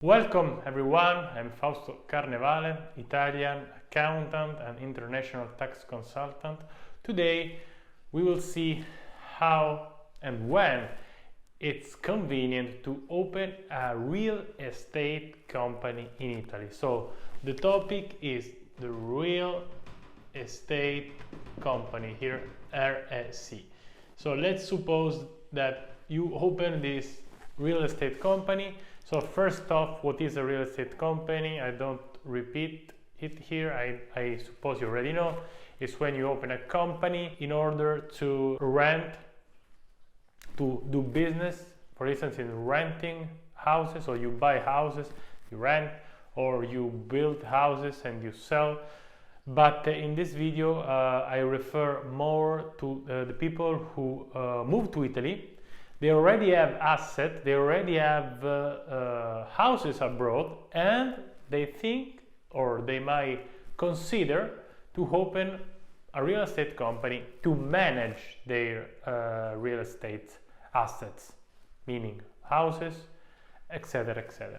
Welcome everyone, I'm Fausto Carnevale, Italian accountant and international tax consultant. Today we will see how and when it's convenient to open a real estate company in Italy. So the topic is the real estate company here, RSC. So let's suppose that you open this real estate company. So first off, what is a real estate company? I don't repeat it here, I suppose you already know. It's when you open a company in order to rent, to do business, for instance in renting houses, or you buy houses, you rent, or you build houses and you sell. But in this video I refer more to the people who move to Italy. They already have assets, they already have houses abroad, and they think, or they might consider, to open a real estate company to manage their real estate assets, meaning houses, etc., etc.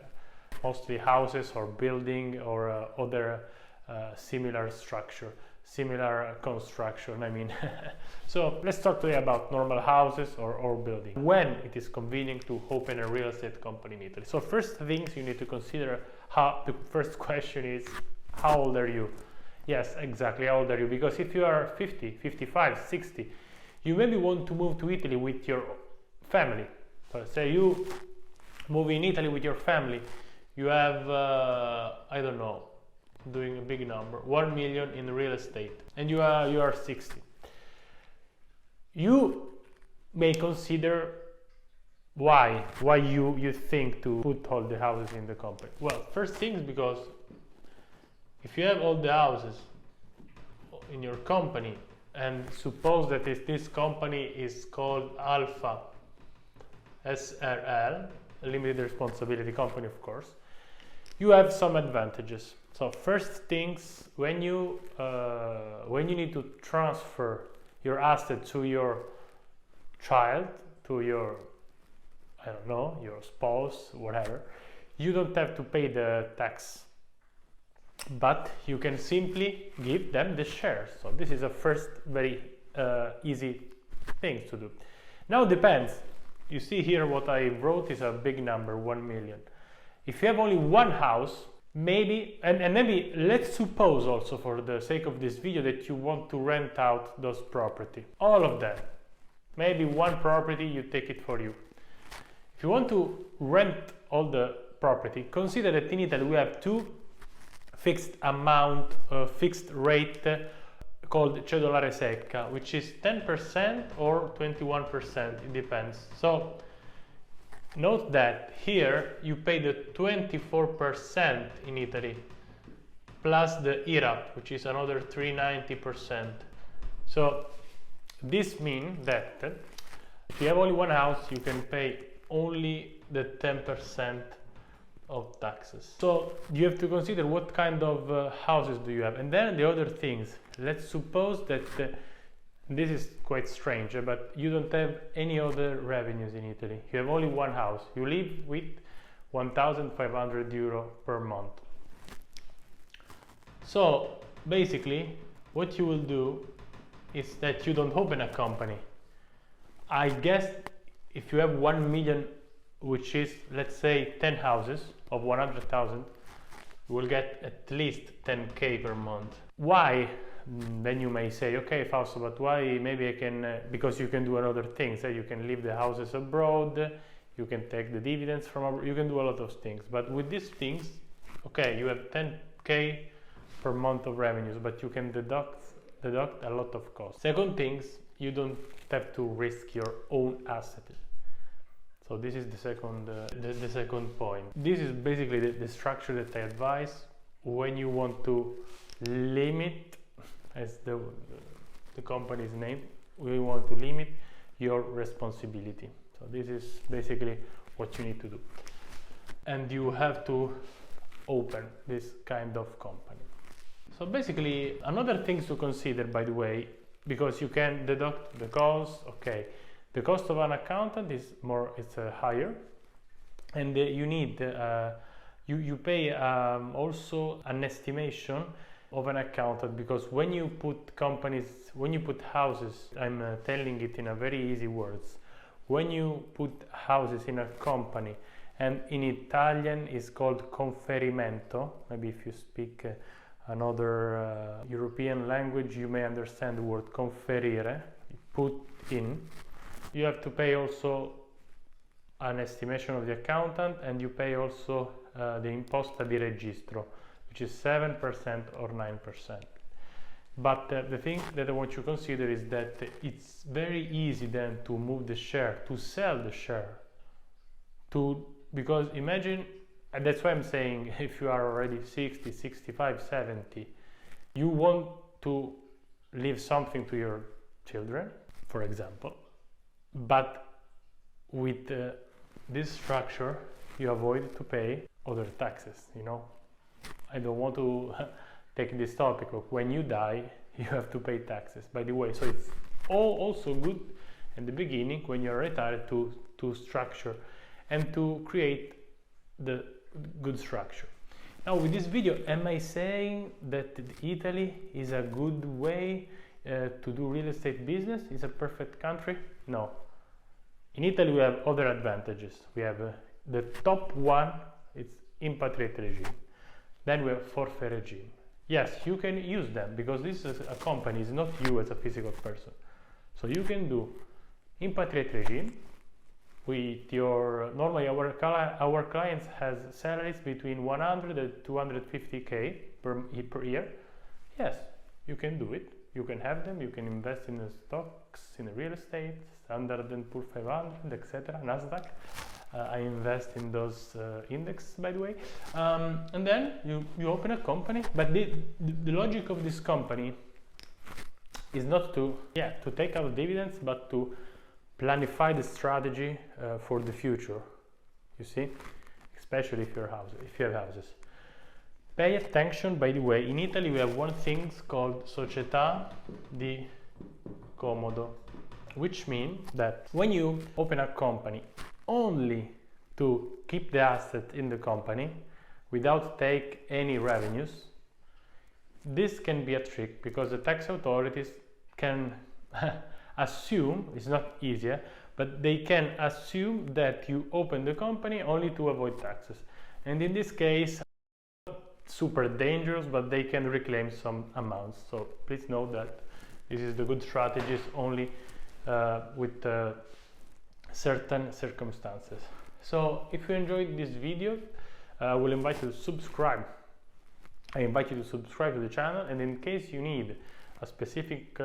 Mostly houses or building or other similar structure, similar construction, I mean. So let's talk today about normal houses or building. When it is convenient to open a real estate company in Italy. So first things you need to consider, the first question is, how old are you? Yes, exactly, how old are you? Because if you are 50, 55, 60, you maybe want to move to Italy with your family. So say you move in Italy with your family, you have, I don't know, doing a big number, 1 million in real estate, and you are 60. You may consider why you think to put all the houses in the company. Well, first thing is because if you have all the houses in your company, and suppose that this company is called Alpha SRL, a limited responsibility company, of course, you have some advantages. So first things, when you need to transfer your asset to your child, to your, I don't know, your spouse, whatever, you don't have to pay the tax, but you can simply give them the shares. So this is a first very easy thing to do. Now it depends. You see here what I wrote is a big number, 1 million. If you have only one house, maybe, and maybe let's suppose also for the sake of this video that you want to rent out those property, all of them, maybe one property, you take it for you. If you want to rent all the property, consider that in Italy we have two fixed amount, fixed rate called cedolare secca, which is 10% or 21%, it depends. So note that here you pay the 24% in Italy plus the IRAP, which is another 390%. So this means that if you have only one house, you can pay only the 10% of taxes. So you have to consider what kind of houses do you have. And then the other things, let's suppose that this is quite strange, but you don't have any other revenues in Italy. You have only one house. You live with 1,500 euro per month. So basically, what you will do is that you don't open a company. I guess if you have 1 million, which is, let's say, 10 houses of 100,000, you will get at least 10k per month. Why? Then you may say, okay, Fausto, but why? Maybe I can, because you can do another things. You can leave the houses abroad, you can take the dividends from abroad, you can do a lot of things. But with these things, okay, you have 10k per month of revenues, but you can deduct a lot of costs. Second things, you don't have to risk your own asset. So this is the second point. This is basically the structure that I advise when you want to limit, as the company's name, we want to limit your responsibility. So this is basically what you need to do. And you have to open this kind of company. So basically, another thing to consider, by the way, because you can deduct the cost, okay, the cost of an accountant is higher, and you need You pay also an estimation of an accountant, because when you put houses, I'm telling it in a very easy words. When you put houses in a company, and in Italian is called conferimento, maybe if you speak another European language, you may understand the word conferire, put in. You have to pay also an estimation of the accountant, and you pay also the imposta di registro, which is 7% or 9%. But the thing that I want you to consider is that it's very easy then to move the share, to sell the share, because imagine, and that's why I'm saying if you are already 60, 65, 70, you want to leave something to your children, for example, but with this structure you avoid to pay other taxes, you know. I don't want to take this topic, but when you die you have to pay taxes, by the way. So it's also good in the beginning when you're retired to structure and to create the good structure. Now with this video, am I saying that Italy is a good way to do real estate business? Is a perfect country? No. In Italy we have other advantages. We have the top one, it's impatriate regime. Then we have forfait regime. Yes, you can use them because this is a company, it's not you as a physical person. So you can do impatriate regime with your, normally our clients has salaries between 100 and 250k per year. Yes, you can do it. You can have them, you can invest in the stocks, in the real estate, Standard & Poor's 500, etc., Nasdaq. I invest in those index, by the way. And then you open a company, but the logic of this company is not to take out dividends, but to planify the strategy for the future, you see, especially if you have houses. Pay attention, by the way, in Italy we have one thing called società di comodo, which means that when you open a company only to keep the asset in the company without take any revenues, this can be a trick because the tax authorities can assume, it's not easier, but they can assume that you open the company only to avoid taxes. And in this case, super dangerous, but they can reclaim some amounts. So please note that this is the good strategies only with certain circumstances. So if you enjoyed this video, I will invite you to subscribe. I invite you to subscribe to the channel, and in case you need a specific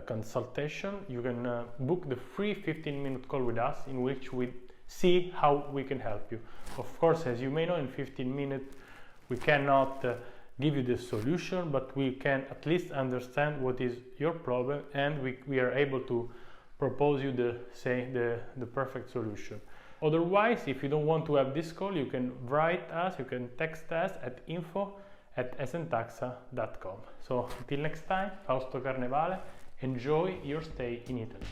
consultation, you can book the free 15-minute call with us in which we see how we can help you. Of course, as you may know, in 15 minutes we cannot give you the solution, but we can at least understand what is your problem, and we are able to propose you the perfect solution. Otherwise, if you don't want to have this call, you can write us, you can text us at info@ESENtaxa.com. So until next time, Fausto Carnevale, enjoy your stay in Italy.